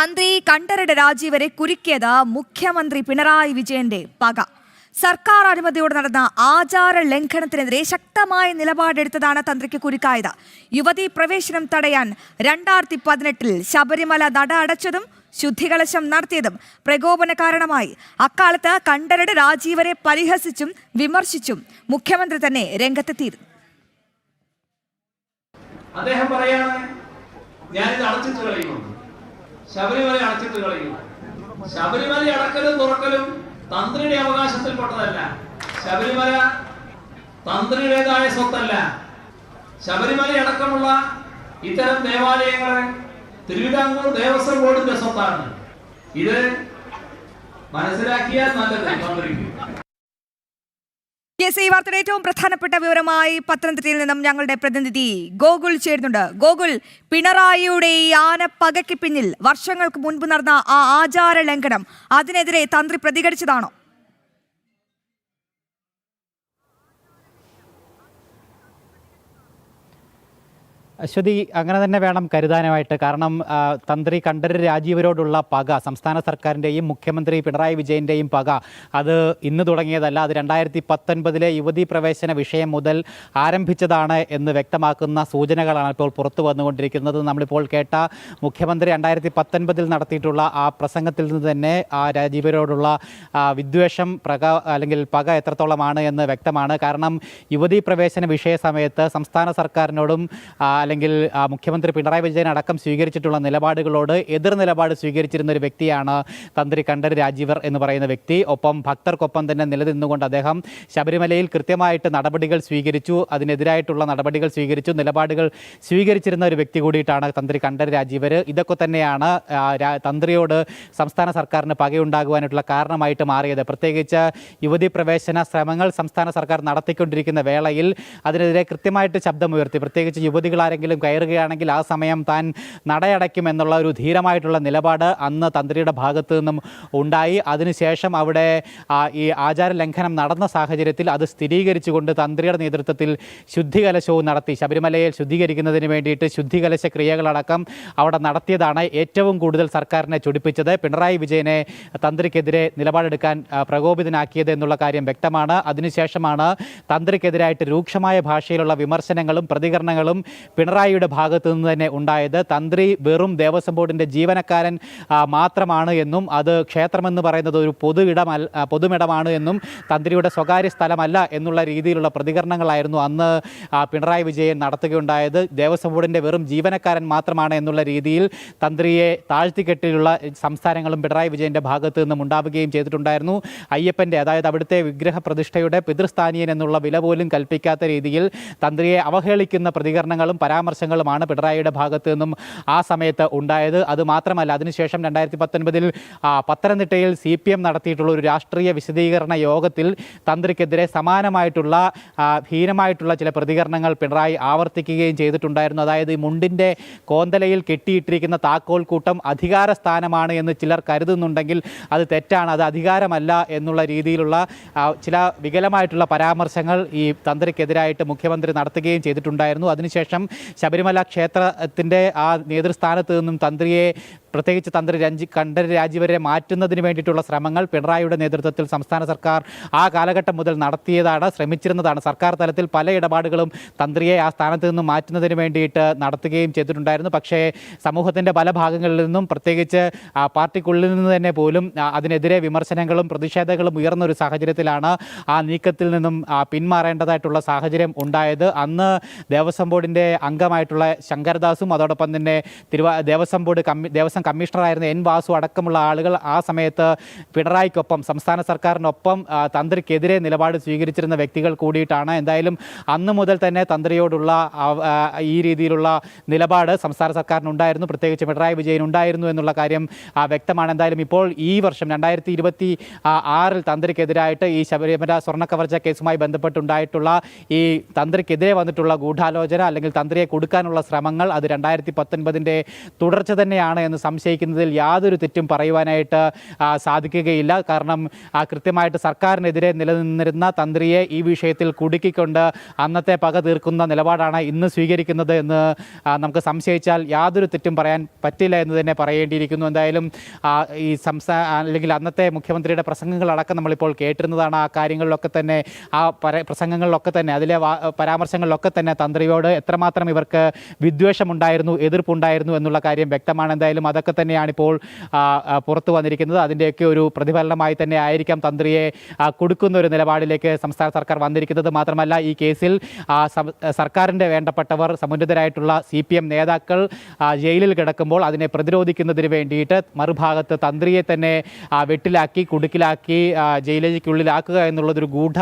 തന്ത്രി കണ്ഠരര് രാജീവരെ കുരുക്കിയത് മുഖ്യമന്ത്രി പിണറായി വിജയന്റെ പക. സർക്കാർ അനുമതിയോടെ നടന്ന ആചാര ലംഘനത്തിനെതിരെ ശക്തമായ നിലപാടെടുത്തതാണ് തന്ത്രിക്ക് കുരുക്കായത്. യുവതീ പ്രവേശനം തടയാൻ 2018 ശബരിമല നട അടച്ചതും ശുദ്ധികലശം നടത്തിയതും പ്രകോപന കാരണമായി. അക്കാലത്ത് കണ്ഠരര് രാജീവരെ പരിഹസിച്ചും വിമർശിച്ചും മുഖ്യമന്ത്രി തന്നെ രംഗത്തെത്തിയിരുന്നു. അദ്ദേഹം പറയാണ്, ഞാനിത് അടച്ചിട്ട് കളയുന്നു, ശബരിമല അടച്ചിട്ട് കളയുന്നു. ശബരിമല അടക്കലും തുറക്കലും തന്ത്രിയുടെ അവകാശത്തിൽപ്പെട്ടതല്ല. ശബരിമല തന്ത്രിയുടേതായ സ്വത്തല്ല. ശബരിമല അടക്കമുള്ള ഇത്തരം ദേവാലയങ്ങൾ തിരുവിതാംകൂർ ദേവസ്വം ബോർഡിന്റെ സ്വത്താണ്. ഇത് മനസ്സിലാക്കിയാൽ നല്ലത് തന്ത്രിക്ക്. ഈ വാർത്തയുടെ ഏറ്റവും പ്രധാനപ്പെട്ട വിവരമായി പത്തനംതിട്ടയിൽ നിന്നും ഞങ്ങളുടെ പ്രതിനിധി ഗോകുൽ ചേരുന്നുണ്ട്. ഗോകുൽ, പിണറായിയുടെ ഈ ആനപ്പകയ്ക്ക് പിന്നിൽ വർഷങ്ങൾക്ക് മുൻപ് നടന്ന ആ ആചാര ലംഘനം, അതിനെതിരെ തന്ത്രി പ്രതികരിച്ചതാണോ? അശ്വതി, അങ്ങനെ തന്നെ വേണം കരുതാനായിട്ട്. കാരണം തന്ത്രി കണ്ഠരര് രാജീവരോടുള്ള പക, സംസ്ഥാന സർക്കാരിൻ്റെയും മുഖ്യമന്ത്രി പിണറായി വിജയൻ്റെയും പക, അത് ഇന്ന് തുടങ്ങിയതല്ല. അത് 2019 യുവതീ പ്രവേശന വിഷയം മുതൽ ആരംഭിച്ചതാണ് എന്ന് വ്യക്തമാക്കുന്ന സൂചനകളാണ് ഇപ്പോൾ പുറത്തു വന്നുകൊണ്ടിരിക്കുന്നത്. നമ്മളിപ്പോൾ കേട്ട മുഖ്യമന്ത്രി 2019 നടത്തിയിട്ടുള്ള ആ പ്രസംഗത്തിൽ നിന്ന് തന്നെ ആ രാജീവരോടുള്ള വിദ്വേഷം അല്ലെങ്കിൽ പക എത്രത്തോളമാണ് എന്ന് വ്യക്തമാണ്. കാരണം യുവതീ പ്രവേശന വിഷയ സമയത്ത് സംസ്ഥാന സർക്കാരിനോടും അല്ലെങ്കിൽ മുഖ്യമന്ത്രി പിണറായി വിജയൻ അടക്കം സ്വീകരിച്ചിട്ടുള്ള നിലപാടുകളോട് എതിർ നിലപാട് സ്വീകരിച്ചിരുന്ന ഒരു വ്യക്തിയാണ് തന്ത്രി കണ്ഠരര് രാജീവർ എന്ന് പറയുന്ന വ്യക്തി. ഒപ്പം ഭക്തർക്കൊപ്പം തന്നെ നിലനിന്നുകൊണ്ട് അദ്ദേഹം ശബരിമലയിൽ കൃത്യമായിട്ട് നടപടികൾ സ്വീകരിച്ചു, അതിനെതിരായിട്ടുള്ള നടപടികൾ സ്വീകരിച്ചു, നിലപാടുകൾ സ്വീകരിച്ചിരുന്ന ഒരു വ്യക്തി കൂടിയിട്ടാണ് തന്ത്രി കണ്ഠരര് രാജീവർ. ഇതൊക്കെ തന്നെയാണ് തന്ത്രിയോട് സംസ്ഥാന സർക്കാരിന് പകയുണ്ടാകുവാനായിട്ടുള്ള കാരണമായിട്ട് മാറിയത്. പ്രത്യേകിച്ച് യുവതീ പ്രവേശന ശ്രമങ്ങൾ സംസ്ഥാന സർക്കാർ നടത്തിക്കൊണ്ടിരിക്കുന്ന വേളയിൽ അതിനെതിരെ കൃത്യമായിട്ട് ശബ്ദമുയർത്തി. പ്രത്യേകിച്ച് യുവതികളാരെങ്കിലും കയറുകയാണെങ്കിൽ ആ സമയം താൻ നടയടയ്ക്കും എന്നുള്ള ഒരു ധീരമായിട്ടുള്ള നിലപാട് അന്ന് തന്ത്രിയുടെ ഭാഗത്തു നിന്നും ഉണ്ടായി. അതിനുശേഷം അവിടെ ഈ ആചാര ലംഘനം നടന്ന സാഹചര്യത്തിൽ അത് സ്ഥിരീകരിച്ചുകൊണ്ട് തന്ത്രിയുടെ നേതൃത്വത്തിൽ ശുദ്ധികലശവും നടത്തി. ശബരിമലയിൽ ശുദ്ധീകരിക്കുന്നതിന് വേണ്ടിയിട്ട് ശുദ്ധികലശ ക്രിയകളടക്കം അവിടെ നടത്തിയതാണ് ഏറ്റവും കൂടുതൽ സർക്കാരിനെ ചൊടിപ്പിച്ചത്. പിണറായി വിജയനെ തന്ത്രിക്കെതിരെ നിലപാടെടുക്കാൻ പ്രകോപിതനാക്കിയത് എന്നുള്ള കാര്യം വ്യക്തമാണ്. അതിനുശേഷമാണ് തന്ത്രിക്കെതിരായിട്ട് രൂക്ഷമായ ഭാഷയിലുള്ള വിമർശനങ്ങളും പ്രതികരണങ്ങളും പിണറായിയുടെ ഭാഗത്തു നിന്ന് തന്നെ ഉണ്ടായത്. തന്ത്രി വെറും ദേവസ്വം ബോർഡിൻ്റെ ജീവനക്കാരൻ മാത്രമാണ് എന്നും അത് ക്ഷേത്രമെന്ന് പറയുന്നത് ഒരു പൊതുമിടമാണ് എന്നും തന്ത്രിയുടെ സ്വകാര്യ സ്ഥലമല്ല എന്നുള്ള രീതിയിലുള്ള പ്രതികരണങ്ങളായിരുന്നു അന്ന് പിണറായി വിജയൻ നടത്തുകയുണ്ടായത്. ദേവസ്വം ബോർഡിൻ്റെ വെറും ജീവനക്കാരൻ മാത്രമാണ് എന്നുള്ള രീതിയിൽ തന്ത്രിയെ താഴ്ത്തിക്കെട്ടിലുള്ള സംസ്ഥാനങ്ങളും പിണറായി വിജയൻ്റെ ഭാഗത്തു നിന്നും ഉണ്ടാവുകയും ചെയ്തിട്ടുണ്ടായിരുന്നു. അയ്യപ്പൻ്റെ, അതായത് അവിടുത്തെ വിഗ്രഹ പ്രതിഷ്ഠയുടെ പിതൃസ്ഥാനീയൻ എന്നുള്ള വില പോലും കൽപ്പിക്കാത്ത രീതിയിൽ തന്ത്രിയെ അവഹേളിക്കുന്ന പ്രതികരണങ്ങളും പരാമർശങ്ങളുമാണ് പിണറായിയുടെ ഭാഗത്തു നിന്നും ആ സമയത്ത് ഉണ്ടായത്. അതുമാത്രമല്ല, അതിനുശേഷം 2019 പത്തനംതിട്ടയിൽ CPM നടത്തിയിട്ടുള്ള ഒരു രാഷ്ട്രീയ വിശദീകരണ യോഗത്തിൽ തന്ത്രിക്കെതിരെ സമാനമായിട്ടുള്ള ഹീനമായിട്ടുള്ള ചില പ്രതികരണങ്ങൾ പിണറായി ആവർത്തിക്കുകയും ചെയ്തിട്ടുണ്ടായിരുന്നു. അതായത് ഈ മുണ്ടിൻ്റെ കോന്തലയിൽ കെട്ടിയിട്ടിരിക്കുന്ന താക്കോൽ കൂട്ടം അധികാര സ്ഥാനമാണ് എന്ന് ചിലർ കരുതുന്നുണ്ടെങ്കിൽ അത് തെറ്റാണ്, അത് അധികാരമല്ല എന്നുള്ള രീതിയിലുള്ള ചില വികലമായിട്ടുള്ള പരാമർശങ്ങൾ ഈ തന്ത്രിക്കെതിരായിട്ട് മുഖ്യമന്ത്രി നടത്തുകയും ചെയ്തിട്ടുണ്ടായിരുന്നു. അതിനുശേഷം ശബരിമല ക്ഷേത്രത്തിൻ്റെ ആ നേതൃസ്ഥാനത്ത് നിന്നും തന്ത്രിയെ, പ്രത്യേകിച്ച് തന്ത്രി കണ്ഠരര് രാജീവരെ മാറ്റുന്നതിന് വേണ്ടിയിട്ടുള്ള ശ്രമങ്ങൾ പിണറായിയുടെ നേതൃത്വത്തിൽ സംസ്ഥാന സർക്കാർ ആ കാലഘട്ടം മുതൽ ശ്രമിച്ചിരുന്നതാണ്. സർക്കാർ തലത്തിൽ പല ഇടപാടുകളും തന്ത്രിയെ ആ സ്ഥാനത്ത് നിന്നും മാറ്റുന്നതിന് വേണ്ടിയിട്ട് നടത്തുകയും ചെയ്തിട്ടുണ്ടായിരുന്നു. പക്ഷേ സമൂഹത്തിൻ്റെ പല ഭാഗങ്ങളിൽ നിന്നും, പ്രത്യേകിച്ച് പാർട്ടിക്കുള്ളിൽ നിന്ന് തന്നെ പോലും അതിനെതിരെ വിമർശനങ്ങളും പ്രതിഷേധങ്ങളും ഉയർന്ന ഒരു സാഹചര്യത്തിലാണ് ആ നീക്കത്തിൽ നിന്നും പിന്മാറേണ്ടതായിട്ടുള്ള സാഹചര്യം ഉണ്ടായത്. അന്ന് ദേവസ്വം ബോർഡിൻ്റെ അംഗമായിട്ടുള്ള ശങ്കരദാസും അതോടൊപ്പം തന്നെ ദേവസ്വം കമ്മീഷണറായിരുന്ന N വാസു അടക്കമുള്ള ആളുകൾ ആ സമയത്ത് പിണറായിക്കൊപ്പം, സംസ്ഥാന സർക്കാരിനൊപ്പം തന്ത്രിക്കെതിരെ നിലപാട് സ്വീകരിച്ചിരുന്ന വ്യക്തികൾ കൂടിയിട്ടാണ്. എന്തായാലും അന്ന് മുതൽ തന്നെ തന്ത്രിയോടുള്ള ഈ രീതിയിലുള്ള നിലപാട് സംസ്ഥാന സർക്കാരിനുണ്ടായിരുന്നു, പ്രത്യേകിച്ച് പിണറായി വിജയൻ ഉണ്ടായിരുന്നു എന്നുള്ള കാര്യം വ്യക്തമാണ്. എന്തായാലും ഇപ്പോൾ ഈ വർഷം 2026 തന്ത്രിക്കെതിരായിട്ട് ഈ ശബരിമല സ്വർണ്ണക്കവർച്ച കേസുമായി ബന്ധപ്പെട്ടുണ്ടായിട്ടുള്ള ഈ തന്ത്രിക്കെതിരെ വന്നിട്ടുള്ള ഗൂഢാലോചന അല്ലെങ്കിൽ തന്ത്രിയെ കൊടുക്കാനുള്ള ശ്രമങ്ങൾ അത് 2019 തുടർച്ച തന്നെയാണ് എന്ന് സംശയിക്കുന്നതിൽ യാതൊരു തെറ്റും പറയുവാനായിട്ട് സാധിക്കുകയില്ല. കാരണം കൃത്യമായിട്ട് സർക്കാരിനെതിരെ നിലനിന്നിരുന്ന തന്ത്രിയെ ഈ വിഷയത്തിൽ കുടുക്കിക്കൊണ്ട് അന്നത്തെ പക തീർക്കുന്ന നിലപാടാണ് ഇന്ന് സ്വീകരിക്കുന്നത് എന്ന് നമുക്ക് സംശയിച്ചാൽ യാതൊരു തെറ്റും പറയാൻ പറ്റില്ല എന്ന് തന്നെ പറയേണ്ടിയിരിക്കുന്നു. എന്തായാലും ഈ അല്ലെങ്കിൽ അന്നത്തെ മുഖ്യമന്ത്രിയുടെ പ്രസംഗങ്ങളടക്കം നമ്മളിപ്പോൾ കേട്ടിരുന്നതാണ്. ആ കാര്യങ്ങളിലൊക്കെ തന്നെ പ്രസംഗങ്ങളിലൊക്കെ തന്നെ അതിലെ പരാമർശങ്ങളിലൊക്കെ തന്നെ തന്ത്രിയോട് എത്രമാത്രം ഇവർക്ക് വിദ്വേഷമുണ്ടായിരുന്നു, എതിർപ്പുണ്ടായിരുന്നു എന്നുള്ള കാര്യം വ്യക്തമാണ്. എന്തായാലും അതൊക്കെ തന്നെയാണ് ഇപ്പോൾ പുറത്തു വന്നിരിക്കുന്നത്. അതിൻ്റെയൊക്കെ ഒരു പ്രതിഫലനമായി തന്നെ ആയിരിക്കാം തന്ത്രിയെ കൊടുക്കുന്ന ഒരു നിലപാടിലേക്ക് സംസ്ഥാന സർക്കാർ വന്നിരിക്കുന്നത്. മാത്രമല്ല ഈ കേസിൽ സർക്കാരിൻ്റെ വേണ്ടപ്പെട്ടവർ സമുന്നതരായിട്ടുള്ള CPM നേതാക്കൾ ജയിലിൽ കിടക്കുമ്പോൾ അതിനെ പ്രതിരോധിക്കുന്നതിന് വേണ്ടിയിട്ട് മറുഭാഗത്ത് തന്ത്രിയെ തന്നെ വെട്ടിലാക്കി കുടുക്കിലാക്കി ജയിലിനുള്ളിലാക്കുക എന്നുള്ളതൊരു ഗൂഢ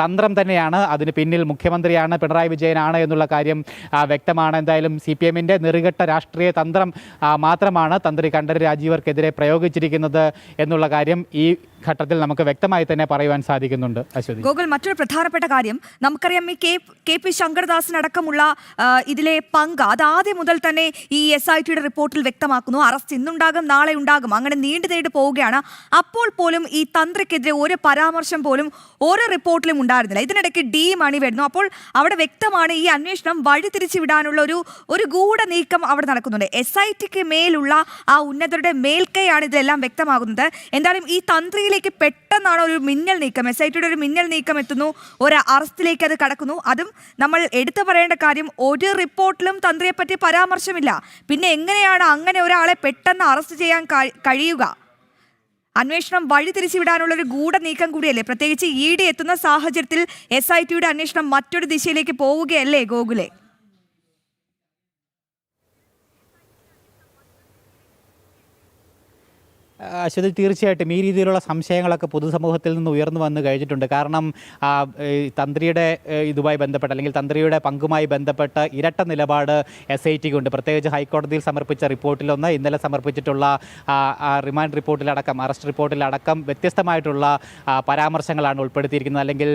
തന്ത്രം തന്നെയാണ്. അതിന് പിന്നിൽ മുഖ്യമന്ത്രിയാണ്, പിണറായി വിജയനാണ് എന്നുള്ള കാര്യം വ്യക്തമാണ്. എന്തായാലും CPMൻ്റെ നെറുകെട്ട രാഷ്ട്രീയ തന്ത്രം മാത്രമാണ് തന്ത്രി കണ്ഠരര് രാജീവർക്കെതിരെ പ്രയോഗിച്ചിരിക്കുന്നത് എന്നുള്ള കാര്യം ഈ ഘട്ടത്തിൽ നമുക്ക് വ്യക്തമായി തന്നെ പറയുവാൻ സാധിക്കുന്നുണ്ട്. അശ്വതി, ഗോകുൽ, മറ്റൊരു പ്രധാനപ്പെട്ട കാര്യം നമുക്കറിയാം, ഈ KP ശങ്കർദാസിനടക്കമുള്ള ഇതിലെ പങ്ക് അത് ആദ്യം മുതൽ തന്നെ ഈ SITയുടെ റിപ്പോർട്ടിൽ വ്യക്തമാക്കുന്നു. അറസ്റ്റ് ഇന്നുണ്ടാകും, നാളെ ഉണ്ടാകും, അങ്ങനെ നീണ്ടു പോവുകയാണ്. അപ്പോൾ പോലും ഈ തന്ത്രിക്കെതിരെ ഒരു പരാമർശം പോലും ഓരോ റിപ്പോർട്ടിലും ഉണ്ടായിരുന്നില്ല. ഇതിനിടയ്ക്ക് D മണി വരുന്നു. അപ്പോൾ അവിടെ വ്യക്തമാണ് ഈ അന്വേഷണം വഴിതിരിച്ചു വിടാനുള്ള ഒരു ഗൂഢ നീക്കം അവിടെ നടക്കുന്നുണ്ട്. SITക്ക് മേലുള്ള ആ ഉന്നതരുടെ മേൽക്കൈയാണ് ഇതിലെല്ലാം വ്യക്തമാകുന്നത്. എന്തായാലും ഈ തന്ത്രിയിലേക്ക് പെട്ടെന്നാണ് ഒരു മിന്നൽ നീക്കം, SITയുടെ ഒരു മിന്നൽ നീക്കം എത്തുന്നു, ഒരു അറസ്റ്റിലേക്ക് അത് കടക്കുന്നു. അതും നമ്മൾ എടുത്തു പറയേണ്ട കാര്യം, ഒരു റിപ്പോർട്ടിലും തന്ത്രിയെ പറ്റി പരാമർശമില്ല. പിന്നെ എങ്ങനെയാണ് അങ്ങനെ ഒരാളെ പെട്ടെന്ന് അറസ്റ്റ് ചെയ്യാൻ കഴിയുക? അന്വേഷണം വഴിതിരിച്ചു വിടാനുള്ള ഒരു ഗൂഢ നീക്കം കൂടിയല്ലേ? പ്രത്യേകിച്ച് ED എത്തുന്ന സാഹചര്യത്തിൽ SITയുടെ അന്വേഷണം മറ്റൊരു ദിശയിലേക്ക് പോവുകയല്ലേ ഗോകുലെ? അശ്വതി, തീർച്ചയായിട്ടും ഈ രീതിയിലുള്ള സംശയങ്ങളൊക്കെ പൊതുസമൂഹത്തിൽ നിന്ന് ഉയർന്നു വന്നു കഴിഞ്ഞിട്ടുണ്ട്. കാരണം തന്ത്രിയുടെ ഇതുമായി ബന്ധപ്പെട്ട് അല്ലെങ്കിൽ തന്ത്രിയുടെ പങ്കുമായി ബന്ധപ്പെട്ട് ഇരട്ട നിലപാട് SITക്കുണ്ട്. പ്രത്യേകിച്ച് ഹൈക്കോടതിയിൽ സമർപ്പിച്ച റിപ്പോർട്ടിലൊന്ന്, ഇന്നലെ സമർപ്പിച്ചിട്ടുള്ള റിമാൻഡ് റിപ്പോർട്ടിലടക്കം, അറസ്റ്റ് റിപ്പോർട്ടിലടക്കം വ്യത്യസ്തമായിട്ടുള്ള പരാമർശങ്ങളാണ് ഉൾപ്പെടുത്തിയിരിക്കുന്നത്. അല്ലെങ്കിൽ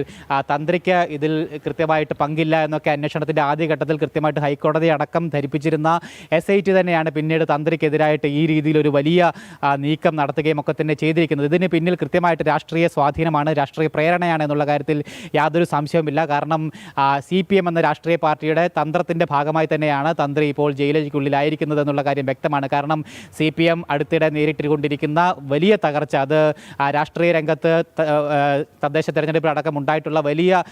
തന്ത്രിക്ക് ഇതിൽ കൃത്യമായിട്ട് പങ്കില്ല എന്നൊക്കെ അന്വേഷണത്തിൻ്റെ ആദ്യഘട്ടത്തിൽ കൃത്യമായിട്ട് ഹൈക്കോടതി അടക്കം ധരിപ്പിച്ചിരുന്ന SIT തന്നെയാണ് പിന്നീട് തന്ത്രിക്കെതിരായിട്ട് ഈ രീതിയിലൊരു വലിയ നീക്കം നടത്തുകയും ഒക്കെ തന്നെ ചെയ്തിരിക്കുന്നത്. ഇതിന് പിന്നിൽ കൃത്യമായിട്ട് രാഷ്ട്രീയ സ്വാധീനമാണ്, രാഷ്ട്രീയ പ്രേരണയാണ് എന്നുള്ള കാര്യത്തിൽ യാതൊരു സംശയവുമില്ല. കാരണം CPM എന്ന രാഷ്ട്രീയ പാർട്ടിയുടെ തന്ത്രത്തിൻ്റെ ഭാഗമായി തന്നെയാണ് തന്ത്രി ഇപ്പോൾ ജയിലിനുള്ളിലായിരിക്കുന്നത് എന്നുള്ള കാര്യം വ്യക്തമാണ്. കാരണം CPM അടുത്തിടെ നേരിട്ടുകൊണ്ടിരിക്കുന്ന വലിയ തകർച്ച, അത് രാഷ്ട്രീയ രംഗത്ത് തദ്ദേശ തെരഞ്ഞെടുപ്പിലടക്കം ഉണ്ടായിട്ടുള്ള വലിയ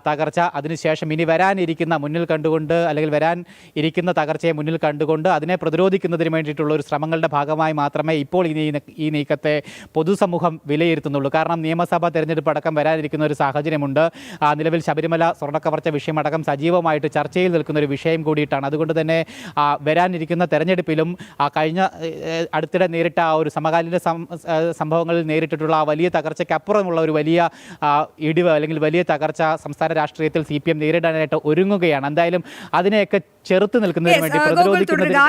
തകർച്ച, അതിനുശേഷം ഇനി വരാനിരിക്കുന്ന മുന്നിൽ കണ്ടുകൊണ്ട് അല്ലെങ്കിൽ വരാൻ ഇരിക്കുന്ന തകർച്ചയെ മുന്നിൽ കണ്ടുകൊണ്ട് അതിനെ പ്രതിരോധിക്കുന്നതിന് വേണ്ടിയിട്ടുള്ള ഒരു ശ്രമങ്ങളുടെ ഭാഗമായി മാത്രമേ ഇപ്പോൾ ഈ നീക്കത്തെ പൊതുസമൂഹം വിലയിരുത്തുന്നുള്ളൂ. കാരണം നിയമസഭാ തെരഞ്ഞെടുപ്പ് അടക്കം വരാനിരിക്കുന്ന ഒരു സാഹചര്യമുണ്ട്. നിലവിൽ ശബരിമല സ്വർണ്ണക്കവർച്ച വിഷയമടക്കം സജീവമായിട്ട് ചർച്ചയിൽ നിൽക്കുന്ന ഒരു വിഷയം കൂടിയിട്ടാണ്. അതുകൊണ്ട് തന്നെ വരാനിരിക്കുന്ന തെരഞ്ഞെടുപ്പിലും കഴിഞ്ഞ അടുത്തിടെ നേരിട്ട ആ ഒരു സമകാലീന സംഭവങ്ങളിൽ നേരിട്ടിട്ടുള്ള ആ വലിയ തകർച്ചയ്ക്കപ്പുറമുള്ള ഒരു വലിയ ഇടിവ് അല്ലെങ്കിൽ വലിയ തകർച്ച സംസ്ഥാന രാഷ്ട്രീയത്തിൽ CPM നേരിടാനായിട്ട് ഒരുങ്ങുകയാണ്. എന്തായാലും അതിനെയൊക്കെ ചെറുത്ത് നിൽക്കുന്നതിന് വേണ്ടി പ്രതിരോധിക്കുന്നതിന്